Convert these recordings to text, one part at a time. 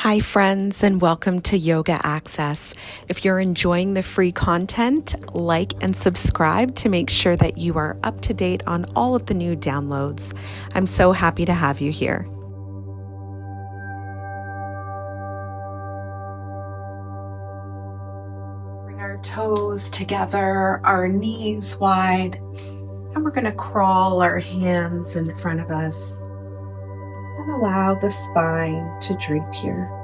Hi, friends, and welcome to Yoga Access. If you're enjoying the free content, like and subscribe to make sure that you are up to date on all of the new downloads. I'm so happy to have you here. Bring our toes together, our knees wide, and we're going to crawl our hands in front of us and allow the spine to droop here.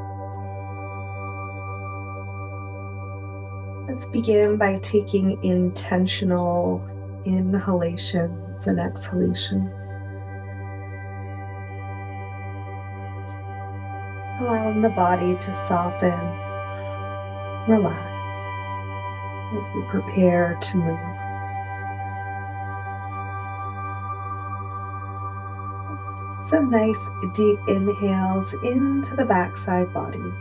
Let's begin by taking intentional inhalations and exhalations. Allowing the body to soften, relax as we prepare to move. Let's do some nice deep inhales into the backside body.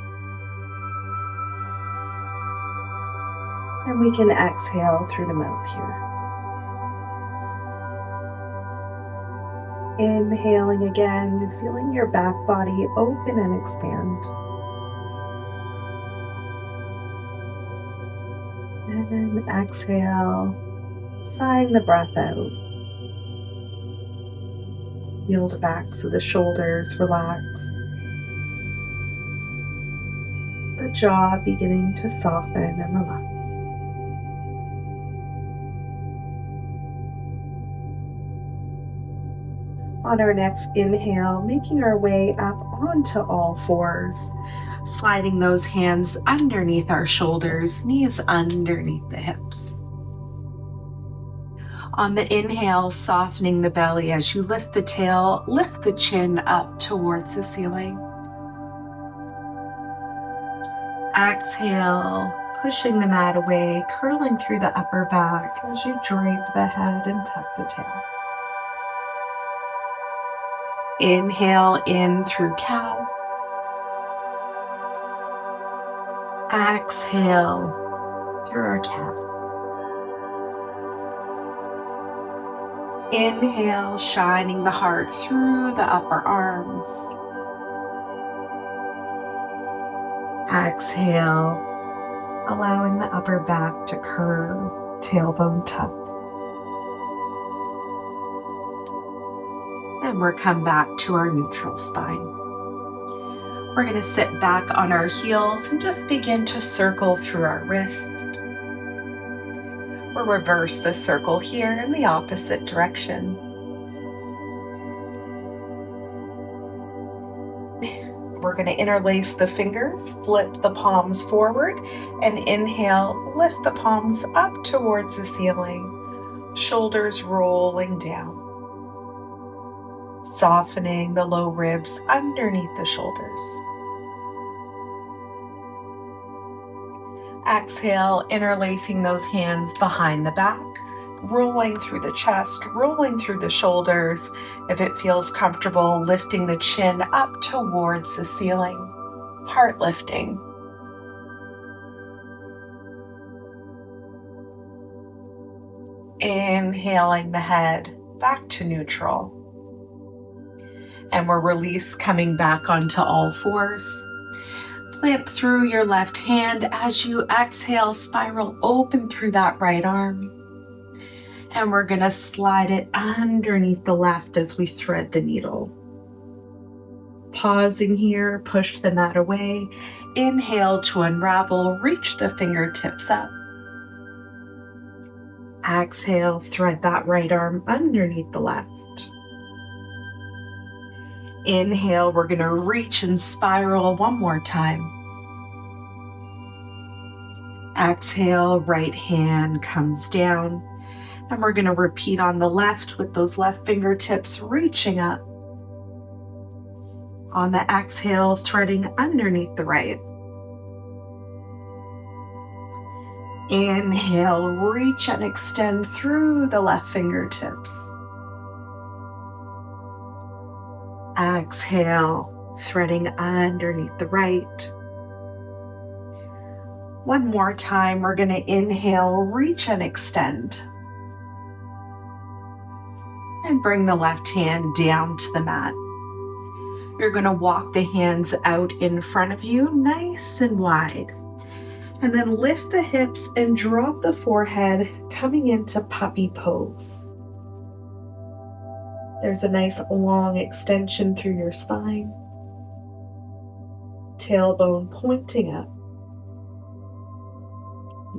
And we can exhale through the mouth here. Inhaling again, feeling your back body open and expand. And exhale, sighing the breath out. Feel the backs of the shoulders relax. The jaw beginning to soften and relax. On our next inhale, making our way up onto all fours, sliding those hands underneath our shoulders, knees underneath the hips. On the inhale, softening the belly as you lift the tail, lift the chin up towards the ceiling. Exhale, pushing the mat away, curling through the upper back as you drape the head and tuck the tail. Inhale in through cow. Exhale through our cat. Inhale, shining the heart through the upper arms. Exhale, allowing the upper back to curve, tailbone tucked. And we're come back to our neutral spine. We're going to sit back on our heels and just begin to circle through our wrists. We'll reverse the circle here in the opposite direction. We're going to interlace the fingers, flip the palms forward, and inhale, lift the palms up towards the ceiling, shoulders rolling down. Softening the low ribs underneath the shoulders. Exhale, interlacing those hands behind the back, rolling through the chest, rolling through the shoulders. If it feels comfortable, lifting the chin up towards the ceiling, heart lifting. Inhaling the head back to neutral. And we're release coming back onto all fours. Plant through your left hand as you exhale, spiral open through that right arm. And we're going to slide it underneath the left as we thread the needle. Pausing here, push the mat away. Inhale to unravel, reach the fingertips up. Exhale, thread that right arm underneath the left. Inhale, we're going to reach and spiral one more time. Exhale, right hand comes down. And we're going to repeat on the left with those left fingertips reaching up. On the exhale, threading underneath the right. Inhale, reach and extend through the left fingertips. Exhale, threading underneath the right. One more time, we're going to inhale, reach and extend. And bring the left hand down to the mat. You're going to walk the hands out in front of you, nice and wide. And then lift the hips and drop the forehead, coming into puppy pose. There's a nice long extension through your spine. Tailbone pointing up.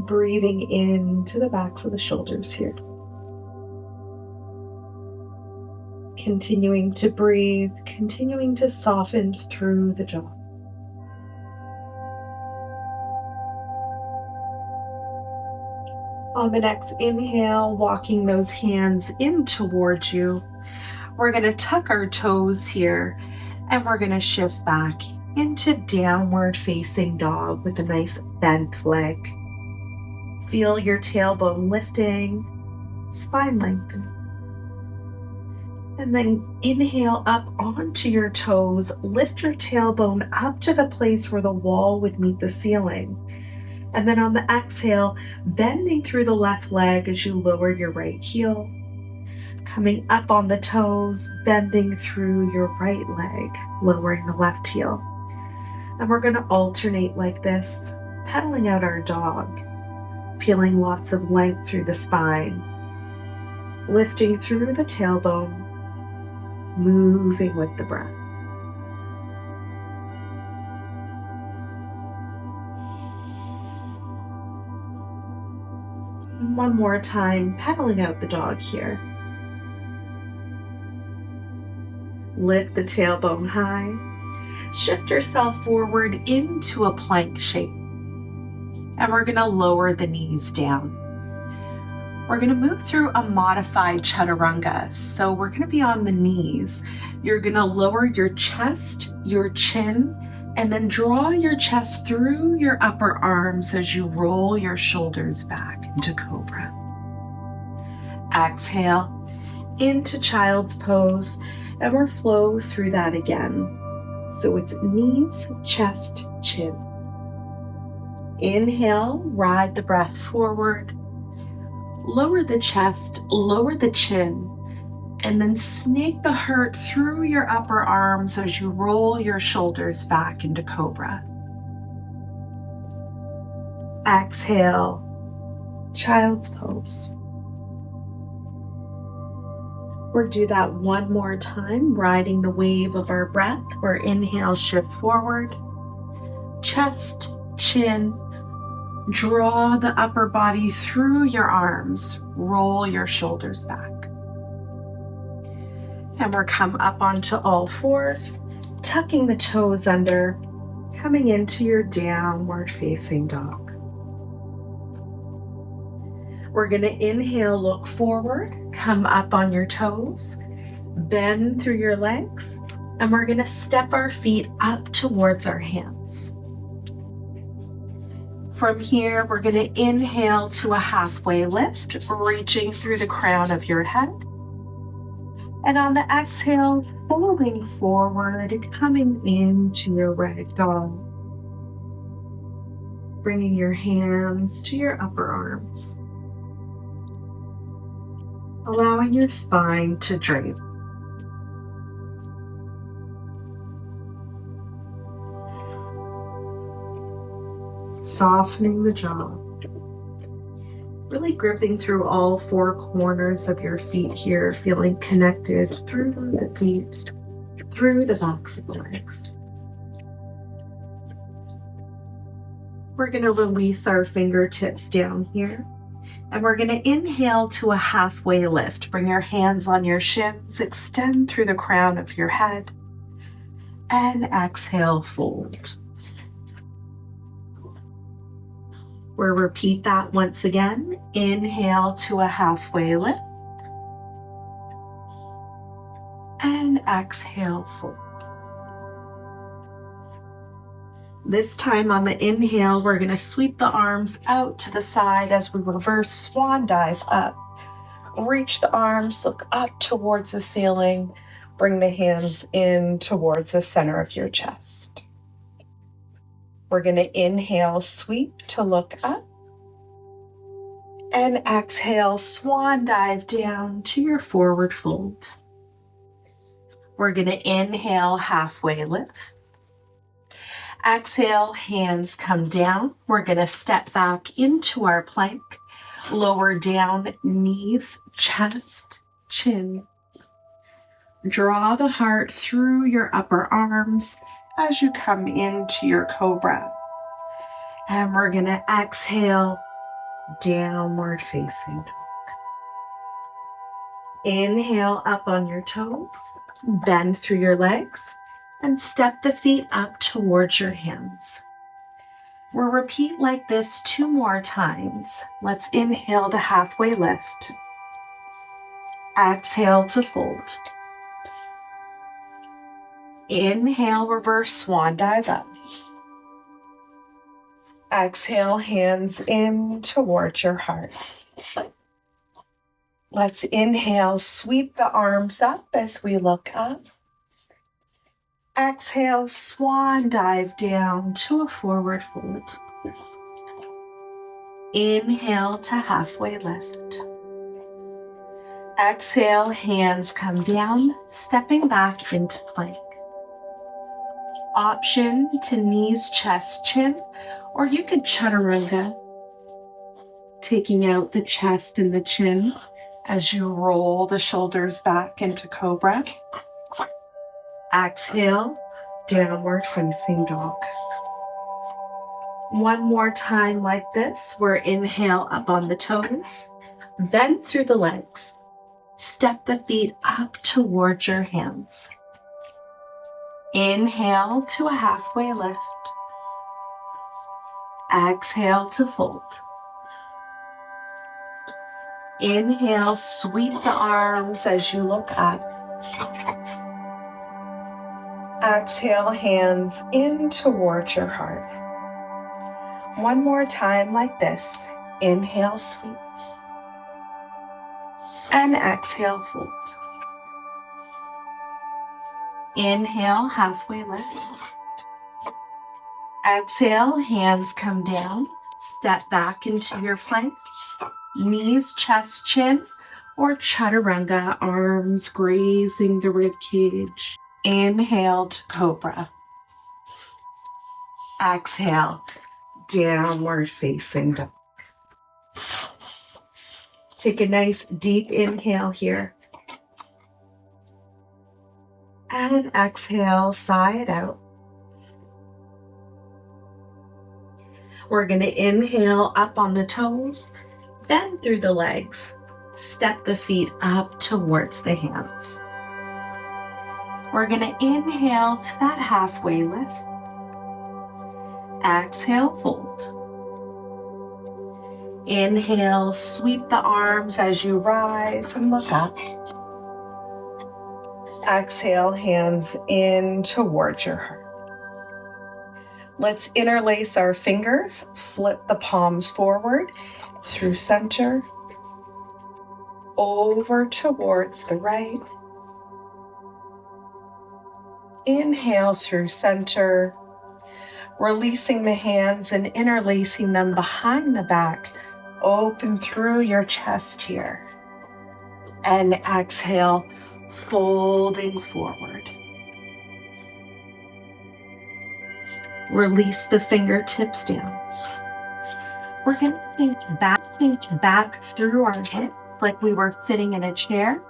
Breathing into the backs of the shoulders here. Continuing to breathe, continuing to soften through the jaw. On the next inhale, walking those hands in towards you, we're going to tuck our toes here and we're going to shift back into downward facing dog with a nice bent leg. Feel your tailbone lifting, spine lengthening. And then inhale up onto your toes, lift your tailbone up to the place where the wall would meet the ceiling. And then on the exhale, bending through the left leg as you lower your right heel. Coming up on the toes, bending through your right leg, lowering the left heel. And we're going to alternate like this, pedaling out our dog, feeling lots of length through the spine, lifting through the tailbone, moving with the breath. One more time, pedaling out the dog here. Lift the tailbone high. Shift yourself forward into a plank shape. And we're going to lower the knees down. We're going to move through a modified chaturanga. So we're going to be on the knees. You're going to lower your chest, your chin, and then draw your chest through your upper arms as you roll your shoulders back into cobra. Exhale into child's pose, and we'll flow through that again. So it's knees, chest, chin. Inhale, ride the breath forward. Lower the chest, lower the chin, and then snake the heart through your upper arms as you roll your shoulders back into cobra. Exhale, child's pose. We'll do that one more time, riding the wave of our breath, where inhale, shift forward, chest, chin, draw the upper body through your arms, roll your shoulders back. And we're come up onto all fours, tucking the toes under, coming into your downward facing dog. We're going to inhale, look forward, come up on your toes, bend through your legs, and we're going to step our feet up towards our hands. From here, we're going to inhale to a halfway lift, reaching through the crown of your head. And on the exhale, folding forward, coming into your rag doll. Bringing your hands to your upper arms. Allowing your spine to drape. Softening the jaw. Really gripping through all four corners of your feet here, feeling connected through the feet, through the backs of the legs. We're going to release our fingertips down here. And we're going to inhale to a halfway lift. Bring your hands on your shins, extend through the crown of your head, and exhale, fold. We'll repeat that once again. Inhale to a halfway lift, and exhale, fold. This time on the inhale, we're going to sweep the arms out to the side as we reverse swan dive up. Reach the arms, look up towards the ceiling. Bring the hands in towards the center of your chest. We're going to inhale, sweep to look up. And exhale, swan dive down to your forward fold. We're going to inhale, halfway lift. Exhale, hands come down. We're going to step back into our plank. Lower down, knees, chest, chin. Draw the heart through your upper arms as you come into your cobra. And we're going to exhale, downward facing dog. Inhale up on your toes, bend through your legs, and step the feet up towards your hands. We'll repeat like this 2 more times. Let's inhale to halfway lift. Exhale to fold. Inhale, reverse swan dive up. Exhale, hands in towards your heart. Let's inhale, sweep the arms up as we look up. Exhale, swan dive down to a forward fold. Inhale to halfway lift. Exhale, hands come down, stepping back into plank. Option to knees, chest, chin, or you could chaturanga, taking out the chest and the chin as you roll the shoulders back into cobra. Exhale, downward facing dog. One more time like this. We're inhale up on the toes, bend through the legs. Step the feet up towards your hands. Inhale to a halfway lift. Exhale to fold. Inhale, sweep the arms as you look up. Exhale, hands in towards your heart. One more time like this. Inhale, sweep. And exhale, fold. Inhale, halfway lift. Exhale, hands come down. Step back into your plank. Knees, chest, chin, or chaturanga, arms grazing the rib cage. Inhale to cobra. Exhale, downward facing dog. Take a nice deep inhale here. And exhale, sigh it out. We're going to inhale up on the toes, bend through the legs, step the feet up towards the hands. We're going to inhale to that halfway lift. Exhale, fold. Inhale, sweep the arms as you rise and look up. Exhale, hands in towards your heart. Let's interlace our fingers, flip the palms forward through center, over towards the right. Inhale through center, releasing the hands and interlacing them behind the back, open through your chest here. And exhale, folding forward. Release the fingertips down. We're going to sink back through our hips like we were sitting in a chair.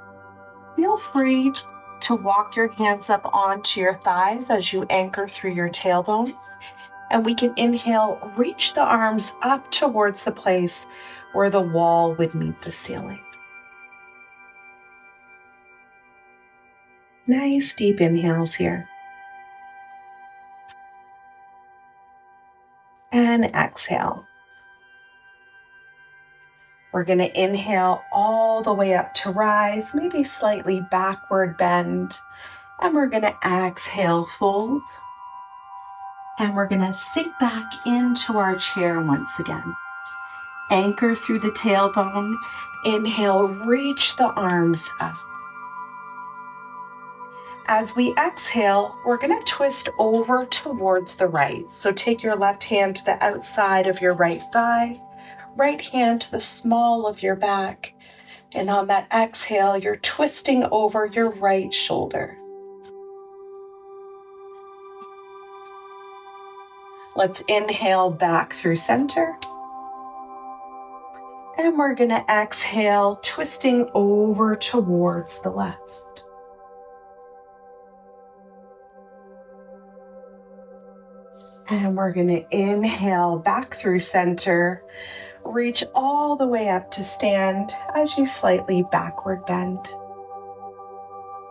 Feel free to walk your hands up onto your thighs as you anchor through your tailbone. And we can inhale, reach the arms up towards the place where the wall would meet the ceiling. Nice deep inhales here. And exhale. We're going to inhale all the way up to rise, maybe slightly backward bend. And we're going to exhale, fold. And we're going to sink back into our chair once again. Anchor through the tailbone. Inhale, reach the arms up. As we exhale, we're going to twist over towards the right. So take your left hand to the outside of your right thigh, right hand to the small of your back. And on that exhale, you're twisting over your right shoulder. Let's inhale back through center. And we're going to exhale, twisting over towards the left. And we're going to inhale back through center, reach all the way up to stand as you slightly backward bend.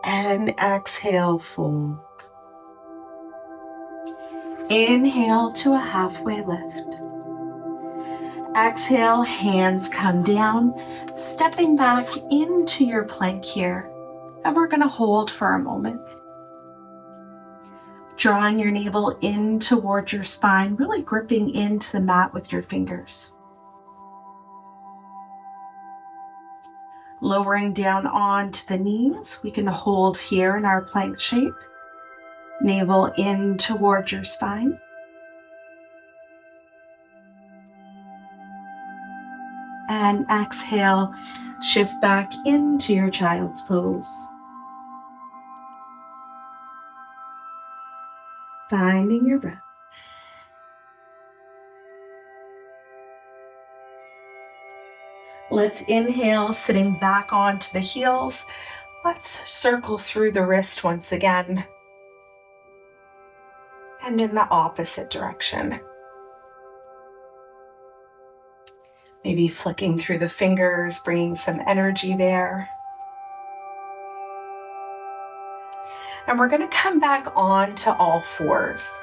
And exhale, fold. Inhale to a halfway lift. Exhale, hands come down, stepping back into your plank here. And we're going to hold for a moment. Drawing your navel in towards your spine, really gripping into the mat with your fingers. Lowering down onto the knees, we can hold here in our plank shape. Navel in towards your spine. And exhale, shift back into your child's pose. Finding your breath. Let's inhale, sitting back onto the heels. Let's circle through the wrist once again. And in the opposite direction. Maybe flicking through the fingers, bringing some energy there. And we're going to come back on to all fours.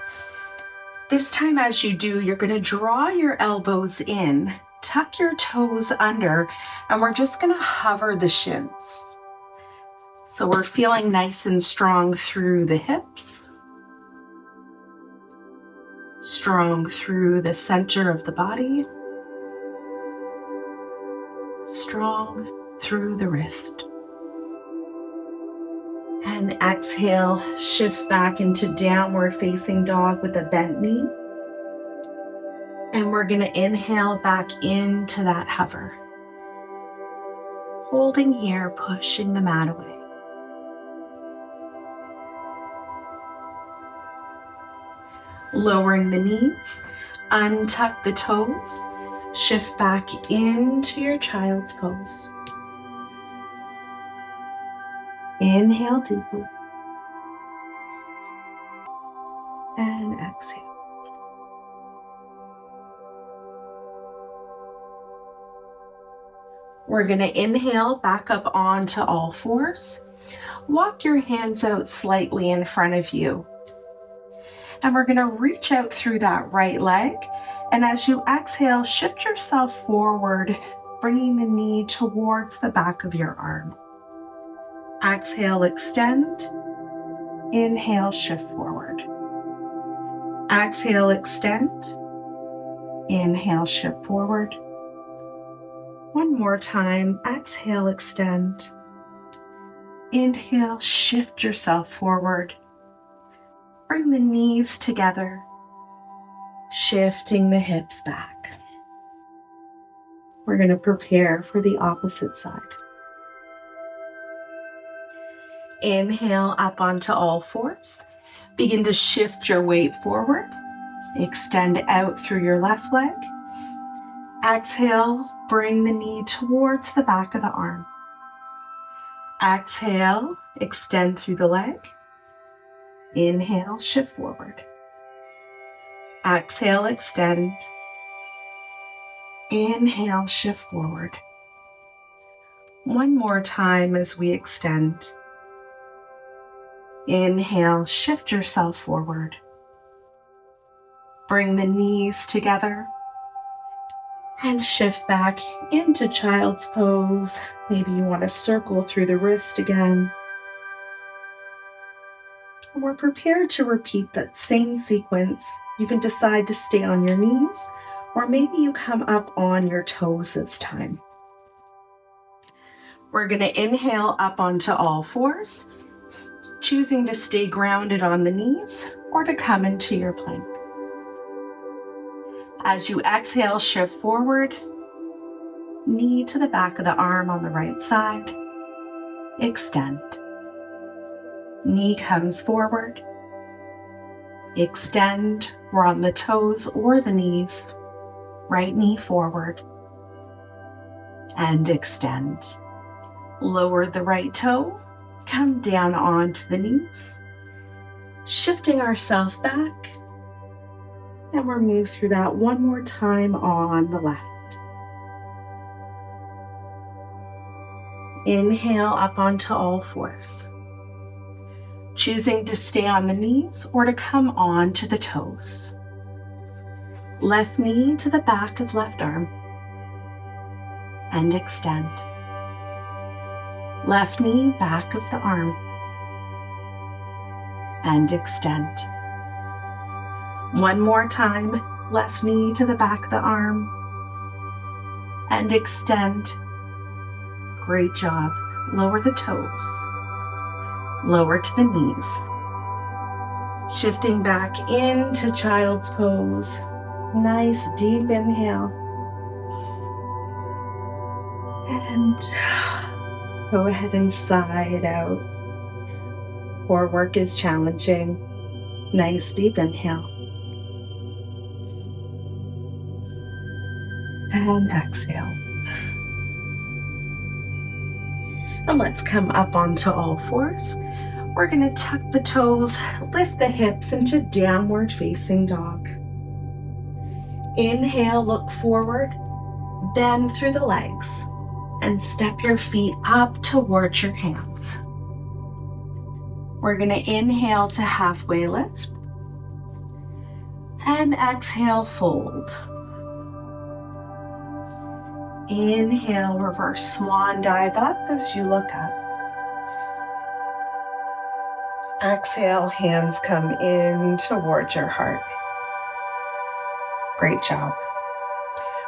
This time as you do, you're going to draw your elbows in, tuck your toes under, and we're just going to hover the shins. So we're feeling nice and strong through the hips, strong through the center of the body, strong through the wrist. And exhale, shift back into downward facing dog with a bent knee. And we're going to inhale back into that hover. Holding here, pushing the mat away. Lowering the knees, untuck the toes, shift back into your child's pose. Inhale deeply. And exhale. We're going to inhale back up onto all fours. Walk your hands out slightly in front of you. And we're going to reach out through that right leg. And as you exhale, shift yourself forward, bringing the knee towards the back of your arm. Exhale, extend. Inhale, shift forward. Exhale, extend. Inhale, shift forward. One more time. Exhale, extend. Inhale, shift yourself forward. Bring the knees together, shifting the hips back. We're going to prepare for the opposite side. Inhale up onto all fours. Begin to shift your weight forward. Extend out through your left leg. Exhale, bring the knee towards the back of the arm. Exhale, extend through the leg. Inhale, shift forward. Exhale, extend. Inhale, shift forward. One more time as we extend. Inhale, shift yourself forward. Bring the knees together and shift back into child's pose. Maybe you want to circle through the wrist again. We're prepared to repeat that same sequence. You can decide to stay on your knees, or maybe you come up on your toes this time. We're going to inhale up onto all fours, choosing to stay grounded on the knees or to come into your plank. As you exhale, shift forward, knee to the back of the arm on the right side, extend. Knee comes forward, Extend. We're on the toes or the knees. Right knee forward. And extend. Lower the right toe. Come down onto the knees. Shifting ourselves back. And we'll move through that one more time on the left. Inhale up onto all fours. Choosing to stay on the knees or to come on to the toes. Left knee to the back of left arm. And extend. Left knee back of the arm. And extend. One more time, left knee to the back of the arm. And extend. Great job. Lower the toes. Lower to the knees. Shifting back into child's pose. Nice deep inhale. And go ahead and sigh it out. Core work is challenging. Nice deep inhale. And exhale. And let's come up onto all fours. We're going to tuck the toes, lift the hips into downward facing dog. Inhale, look forward, bend through the legs, and step your feet up towards your hands. We're going to inhale to halfway lift, and exhale, fold. Inhale, reverse swan dive up as you look up. Exhale, hands come in towards your heart. Great job.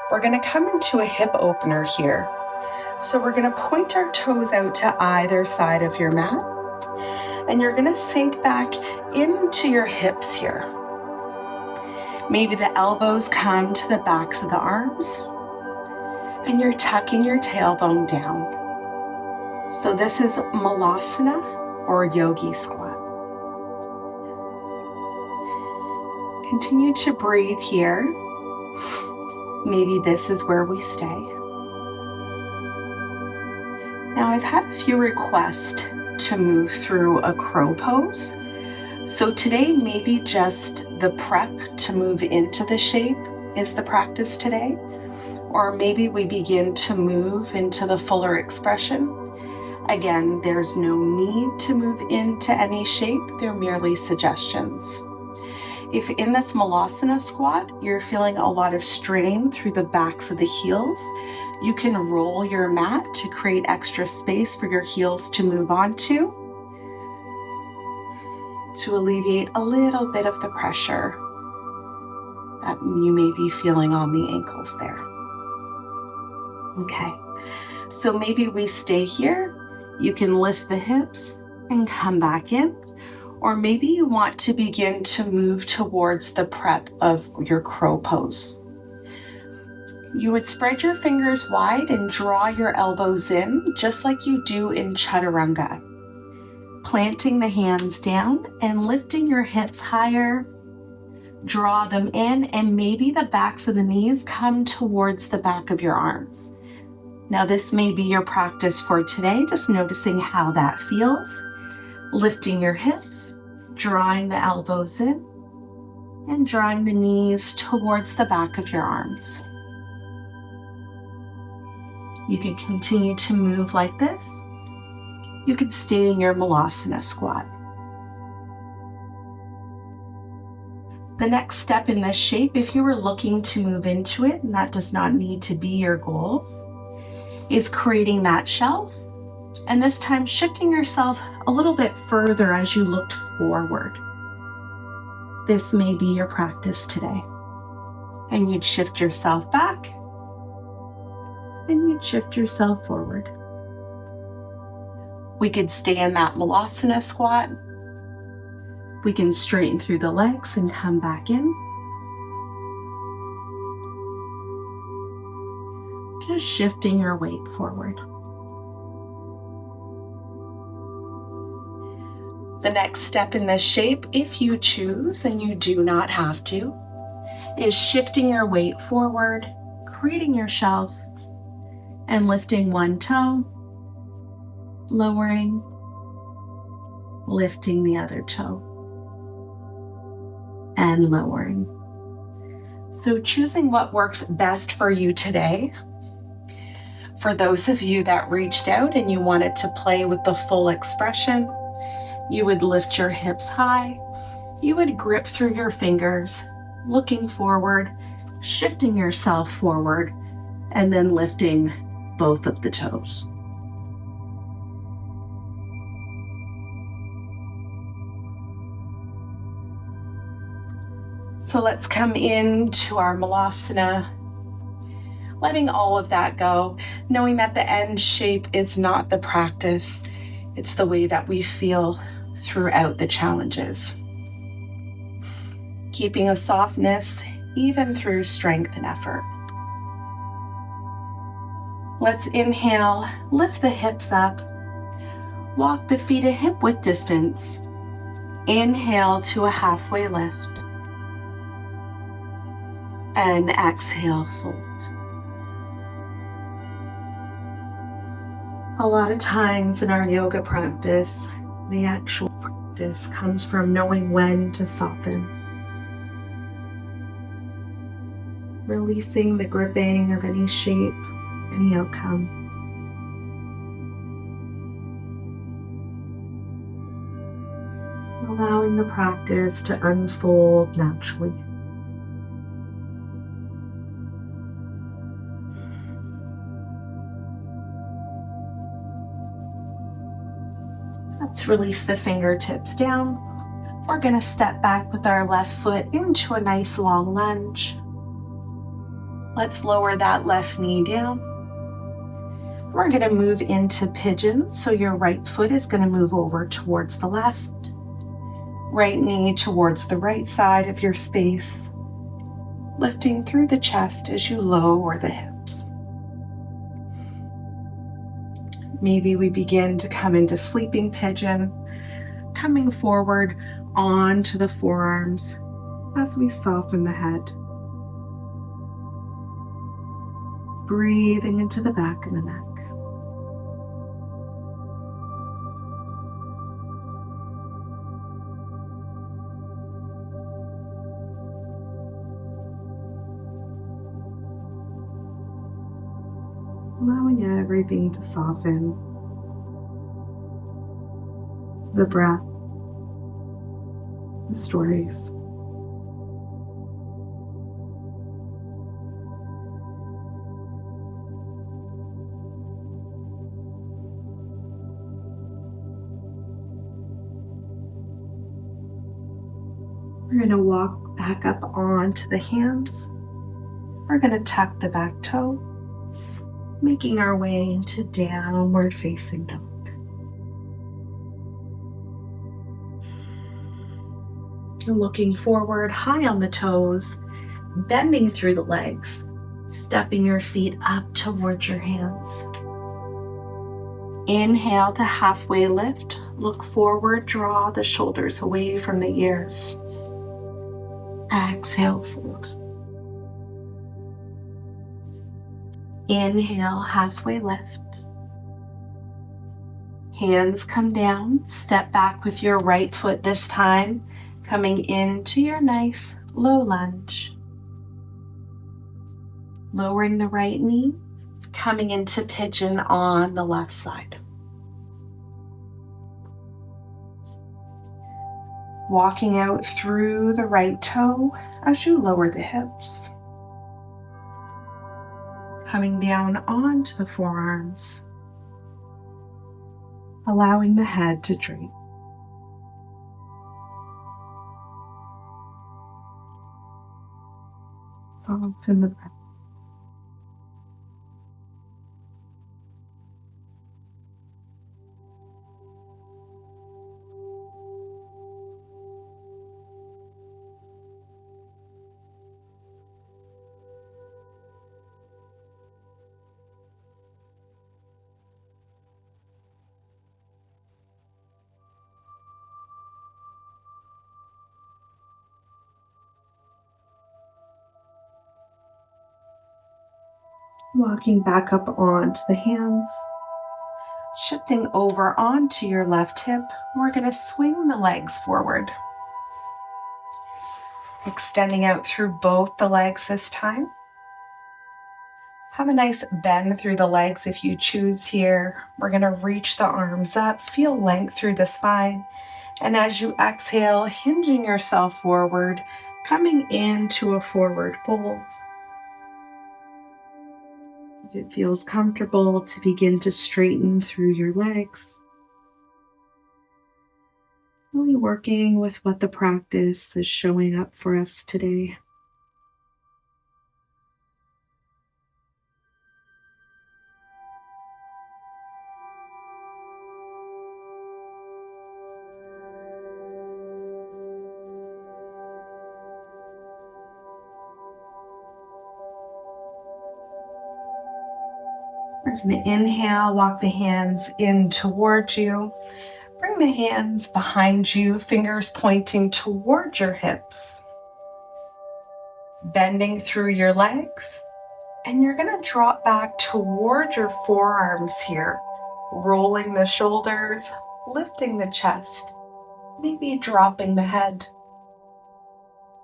We're going to come into a hip opener here. So we're going to point our toes out to either side of your mat. And you're going to sink back into your hips here. Maybe the elbows come to the backs of the arms. And you're tucking your tailbone down. So this is Malasana or Yogi squat. Continue to breathe here. Maybe this is where we stay. Now I've had a few requests to move through a crow pose. So today maybe just the prep to move into the shape is the practice today. Or maybe we begin to move into the fuller expression. Again, there's no need to move into any shape. They're merely suggestions. If in this Malasana squat, you're feeling a lot of strain through the backs of the heels, you can roll your mat to create extra space for your heels to move onto to alleviate a little bit of the pressure that you may be feeling on the ankles there. Okay, so maybe we stay here. You can lift the hips and come back in. Or maybe you want to begin to move towards the prep of your crow pose. You would spread your fingers wide and draw your elbows in, just like you do in Chaturanga. Planting the hands down and lifting your hips higher. Draw them in, and maybe the backs of the knees come towards the back of your arms. Now this may be your practice for today, just noticing how that feels. Lifting your hips, drawing the elbows in, and drawing the knees towards the back of your arms. You can continue to move like this. You can stay in your Malasana squat. The next step in this shape, if you were looking to move into it, and that does not need to be your goal, is creating that shelf. And this time shifting yourself a little bit further as you looked forward. This may be your practice today. And you'd shift yourself back. And you'd shift yourself forward. We could stay in that Malasana squat. We can straighten through the legs and come back in. Just shifting your weight forward. The next step in this shape, if you choose, and you do not have to, is shifting your weight forward, creating your shelf, and lifting one toe, lowering, lifting the other toe, and lowering. So choosing what works best for you today. For those of you that reached out and you wanted to play with the full expression, you would lift your hips high, you would grip through your fingers, looking forward, shifting yourself forward, and then lifting both of the toes. So let's come into our Malasana, letting all of that go, knowing that the end shape is not the practice, it's the way that we feel throughout the challenges. Keeping a softness even through strength and effort. Let's inhale, lift the hips up, walk the feet a hip width distance. Inhale to a halfway lift. And exhale, fold. A lot of times in our yoga practice, the actual practice comes from knowing when to soften. Releasing the gripping of any shape, any outcome. Allowing the practice to unfold naturally. Let's release the fingertips down. We're going to step back with our left foot into a nice long lunge. Let's lower that left knee down. We're going to move into pigeon, so your right foot is going to move over towards the left. Right knee towards the right side of your space. Lifting through the chest as you lower the hips. Maybe we begin to come into sleeping pigeon, coming forward onto the forearms as we soften the head. Breathing into the back of the neck. Allowing everything to soften. The breath, the stories. We're going to walk back up onto the hands. We're going to tuck the back toe, making our way into downward facing dog. And looking forward, high on the toes, bending through the legs, stepping your feet up towards your hands. Inhale to halfway lift. Look forward, draw the shoulders away from the ears. Exhale, fold. Inhale, halfway lift. Hands come down, step back with your right foot this time, coming into your nice low lunge. Lowering the right knee, coming into pigeon on the left side. Walking out through the right toe as you lower the hips. Coming down onto the forearms. Allowing the head to drape. Soften the breath. Walking back up onto the hands, shifting over onto your left hip, we're going to swing the legs forward. Extending out through both the legs this time. Have a nice bend through the legs if you choose here. We're going to reach the arms up, feel length through the spine. And as you exhale, hinging yourself forward, coming into a forward fold. If it feels comfortable to begin to straighten through your legs. Really working with what the practice is showing up for us today. We're going to inhale, walk the hands in towards you. Bring the hands behind you, fingers pointing towards your hips. Bending through your legs. And you're going to drop back toward your forearms here. Rolling the shoulders, lifting the chest, maybe dropping the head.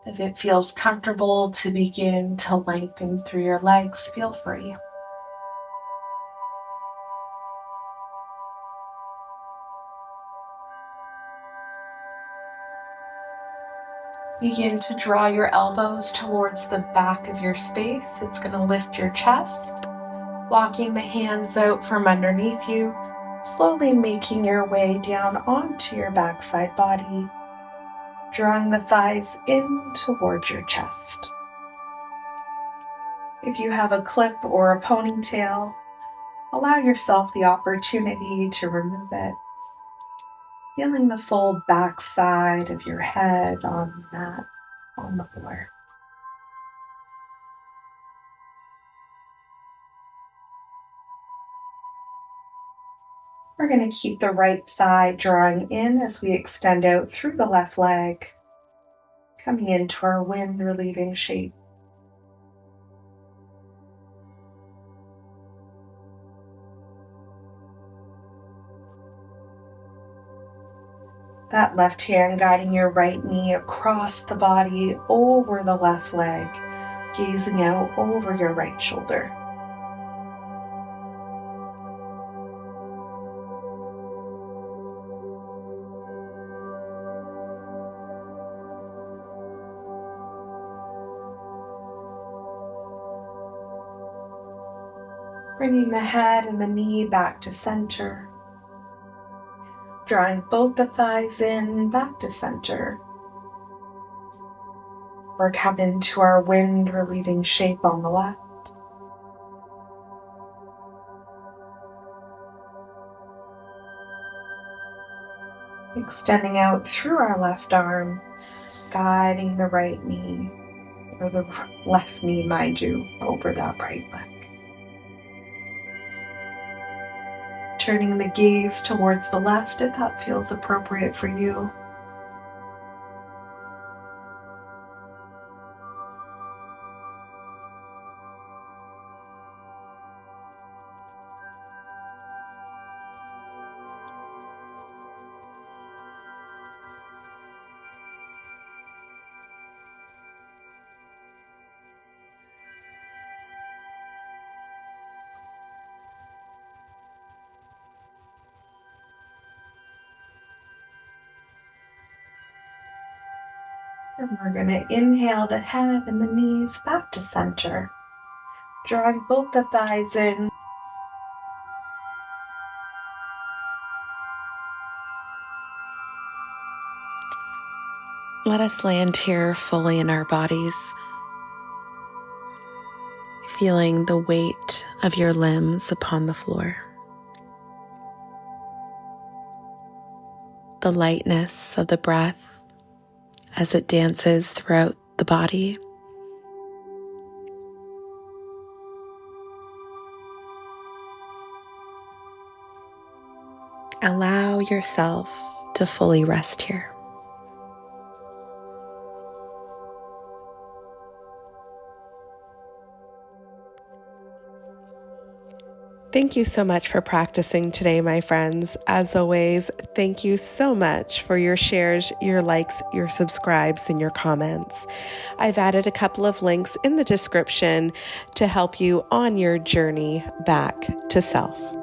If it feels comfortable to begin to lengthen through your legs, feel free. Begin to draw your elbows towards the back of your space. It's going to lift your chest, walking the hands out from underneath you, slowly making your way down onto your backside body, drawing the thighs in towards your chest. If you have a clip or a ponytail, allow yourself the opportunity to remove it. Feeling the full backside of your head on the mat, on the floor. We're going to keep the right thigh drawing in as we extend out through the left leg, coming into our wind relieving shape. That left hand guiding your right knee across the body over the left leg, gazing out over your right shoulder. Bringing the head and the knee back to center. Drawing both the thighs in back to center. We're coming to our wind relieving shape on the left. Extending out through our left arm, guiding the right knee, or the left knee, mind you, over that right leg. Turning the gaze towards the left if that feels appropriate for you. And we're going to inhale the head and the knees back to center. Drawing both the thighs in. Let us land here fully in our bodies, feeling the weight of your limbs upon the floor. The lightness of the breath as it dances throughout the body. Allow yourself to fully rest here. Thank you so much for practicing today, my friends. As always, thank you so much for your shares, your likes, your subscribes, and your comments. I've added a couple of links in the description to help you on your journey back to self.